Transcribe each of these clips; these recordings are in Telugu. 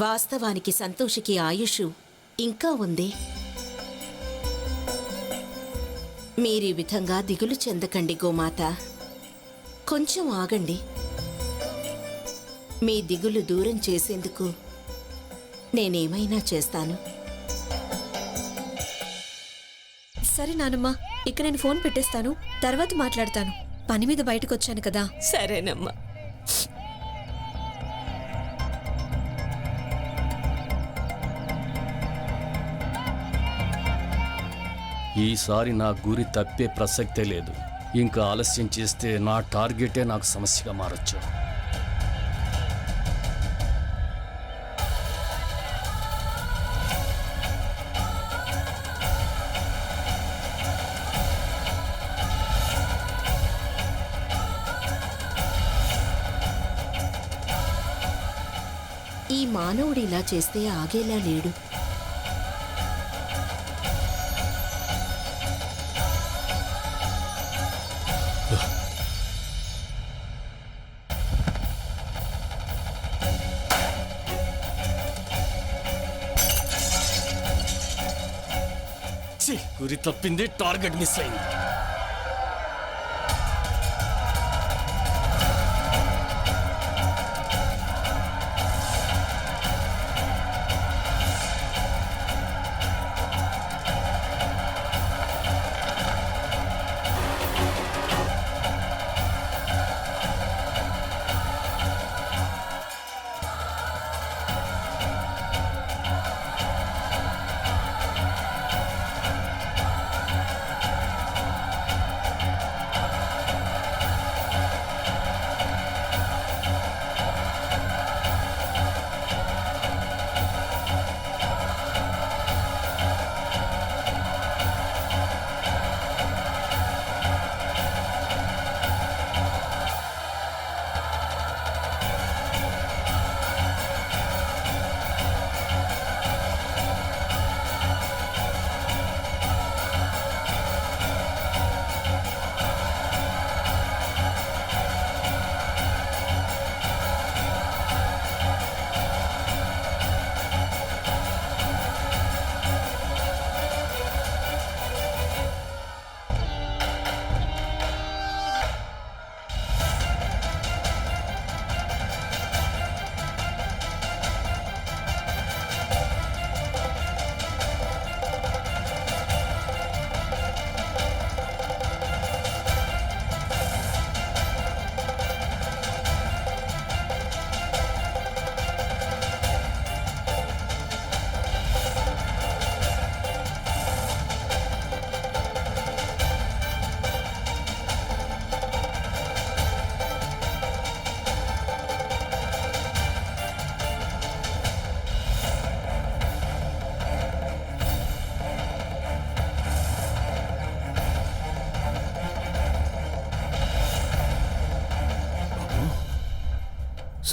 వాస్తవానికి సంతోషికి ఆయుష్ ఇంకా ఉంది. మీరీ విధంగా దిగులు చెందకండి గోమాత. కొంచెం ఆగండి. మీ దిగులు దూరం చేసేందుకు నేనేమైనా చేస్తాను. సరే నానమ్మ, ఇక నేను ఫోన్ పెట్టేస్తాను, తర్వాత మాట్లాడతాను. పని మీద బయటకు వచ్చాను కదా. సరేనమ్మా. ఈసారి నా గురి తప్పే ప్రసక్తే లేదు. ఇంకా ఆలస్యం చేస్తే నా టార్గెటే నాకు సమస్యగా మారొచ్చు. ఈ మానవుడు ఇలా చేస్తే ఆగేలా లేడు. గురి తప్పింది, టార్గెట్ మిస్ అయింది.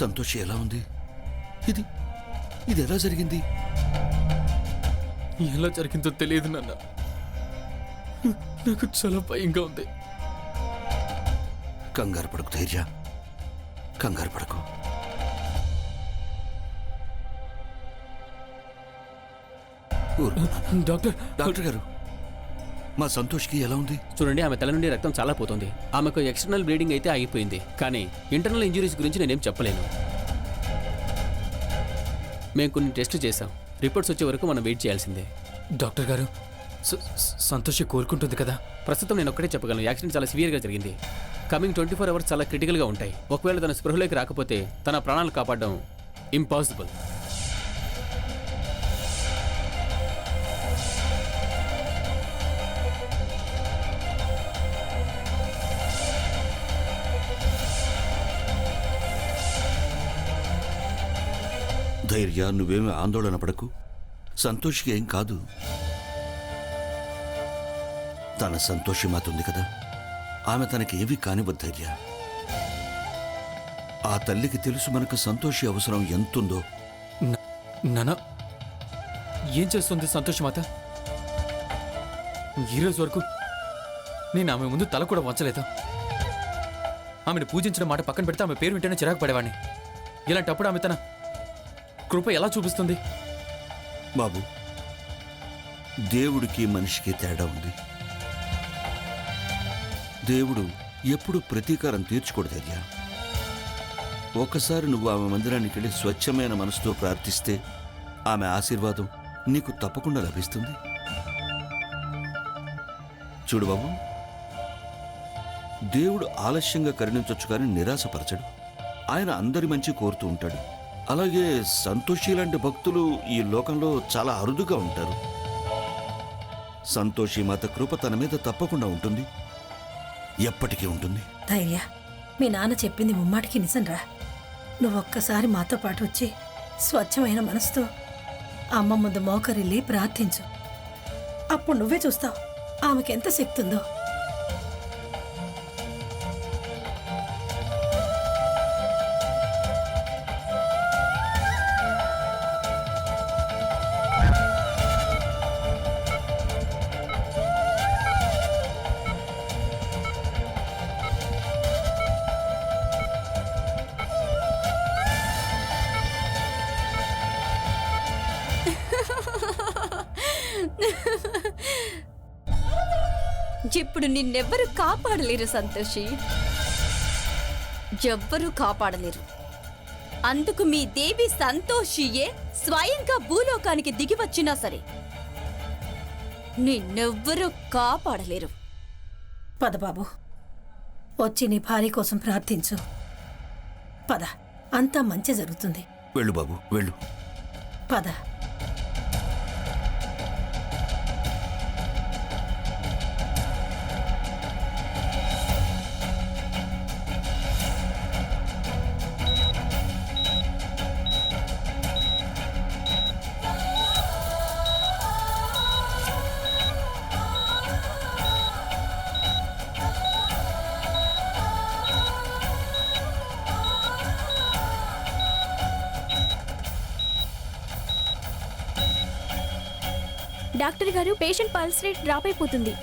సంతోషి ఎలా ఉంది? ఇది ఇది ఎలా జరిగింది? ఎలా జరిగిందో తెలియదు నాన్న. నాకు చాలా భయంగా ఉంది. కంగారు పడకు ధైర్య, కంగారు పడకు. డాక్టర్ డాక్టర్ గారు, మా సంతోష్కి ఎలా ఉంది? చూడండి, ఆమె తల నుండి రక్తం చాలా పోతుంది. ఆమెకు ఎక్స్టర్నల్ బ్లీడింగ్ అయితే ఆగిపోయింది, కానీ ఇంటర్నల్ ఇంజురీస్ గురించి నేనేం చెప్పలేను. మేము కొన్ని టెస్టులు చేసాం. రిపోర్ట్స్ వచ్చే వరకు మనం వెయిట్ చేయాల్సిందే. డాక్టర్ గారు, సంతోషి కోరుకుంటుంది కదా? ప్రస్తుతం నేను ఒక్కటే చెప్పగలను, యాక్సిడెంట్ చాలా సివియర్గా జరిగింది. కమింగ్ 24 అవర్స్ చాలా క్రిటికల్గా ఉంటాయి. ఒకవేళ తన స్పృహలోకి రాకపోతే తన ప్రాణాలు కాపాడడం ఇంపాసిబుల్. ధైర్య, నువ్వేమీ ఆందోళన పడకు. సంతోష్కి ఏం కాదు. తన సంతోషి మాతుంది కదా, ఆమె తనకి ఏమీ కానివ్వదు ధైర్య. ఆ తల్లికి తెలుసు మనకు సంతోషి అవసరం ఎంతుందో. నాన్న, ఏం చేస్తుంది సంతోషి మాత? ఈరోజు వరకు నేను ఆమె ముందు తల కూడా వంచలేదు. ఆమెను పూజించిన మాట పక్కన పెడితే ఆమె పేరు వింటేనే చిరాకు పడేవాడిని. ఇలాంటప్పుడు ఆమె తన కృప ఎలా చూపిస్తుంది? బాబు, దేవుడికి మనిషికి తేడా ఉంది. దేవుడు ఎప్పుడు ప్రతీకారం తీర్చుకోడదయ్యా. ఒక్కసారి నువ్వు ఆమె మందిరానికి వెళ్ళి స్వచ్ఛమైన మనసుతో ప్రార్థిస్తే ఆమె ఆశీర్వాదం నీకు తప్పకుండా లభిస్తుంది. చూడు బాబు, దేవుడు ఆలస్యంగా కరుణించొచ్చు కానీ నిరాశపరచడు. ఆయన అందరి మంచి కోరుతూ ఉంటాడు. అలాగే సంతోషి లాంటి భక్తులు ఈ లోకంలో చాలా అరుదుగా ఉంటారు. సంతోషి మాత కృప తన మీద తప్పకుండా ఉంటుంది, ఎప్పటికీ ఉంటుంది. ధైర్య, మీ నాన్న చెప్పింది ముమ్మాటికి నిజంరా. నువ్వొక్కసారి మాతో పాటు వచ్చి స్వచ్ఛమైన మనసుతో అమ్మ ముందు మోకరిల్లి ప్రార్థించు. అప్పుడు నువ్వే చూస్తావు ఆమెకెంత శక్తి ఉందో. ఇప్పుడు నిన్నెవ్వరు కాపాడలేరు సంతోషి, ఎవ్వరూ కాపాడలేరు. అందుకు మీ దేవి సంతోషియే స్వయంగా భూలోకానికి దిగి వచ్చినా సరే నిన్నెవ్వరూ కాపాడలేరు. పద బాబు, వచ్చి నీ భార్య కోసం ప్రార్థించు. పద, అంతా మంచి జరుగుతుంది. వెళ్ళు బాబు, వెళ్ళు. పద. డాక్టర్ గారు, పేషెంట్ పల్స్ రేట్ డ్రాప్ అయిపోతుంది.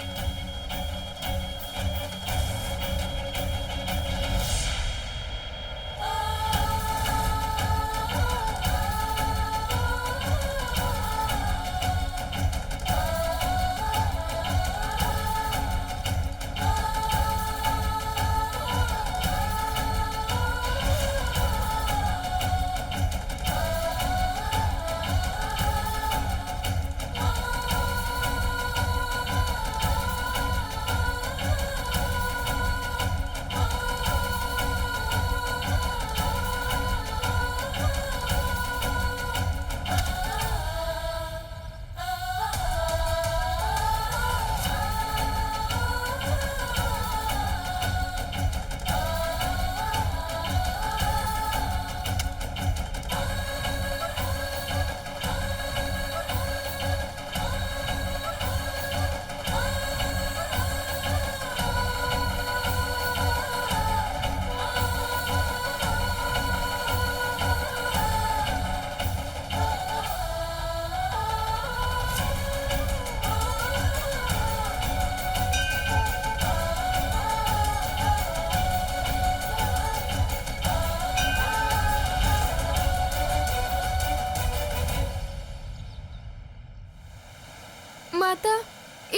మాత,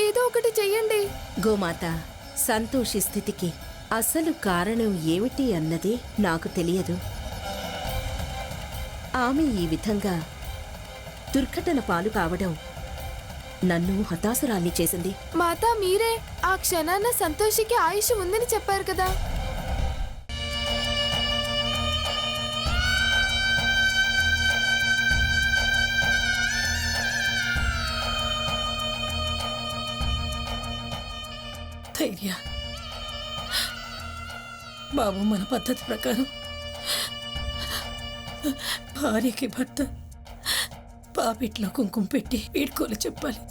ఏదో ఒకటి చెయ్యండి. గోమాత, సంతోషి స్థితికి అసలు కారణం ఏమిటి అన్నది నాకు తెలియదు. ఆమె ఈ విధంగా దుర్ఘటన పాలు కావడం నన్ను హతాశురాల్ని చేసింది. మాత, మీరే ఆ క్షణాన సంతోషికి ఆయుష్ ఉందని చెప్పారు కదా. ధైర్య బాబు, మన పద్ధతి ప్రకారం భార్యకి భర్త పాపిట్లో కుంకుమ పెట్టి వీడ్కోలు చెప్పాలి.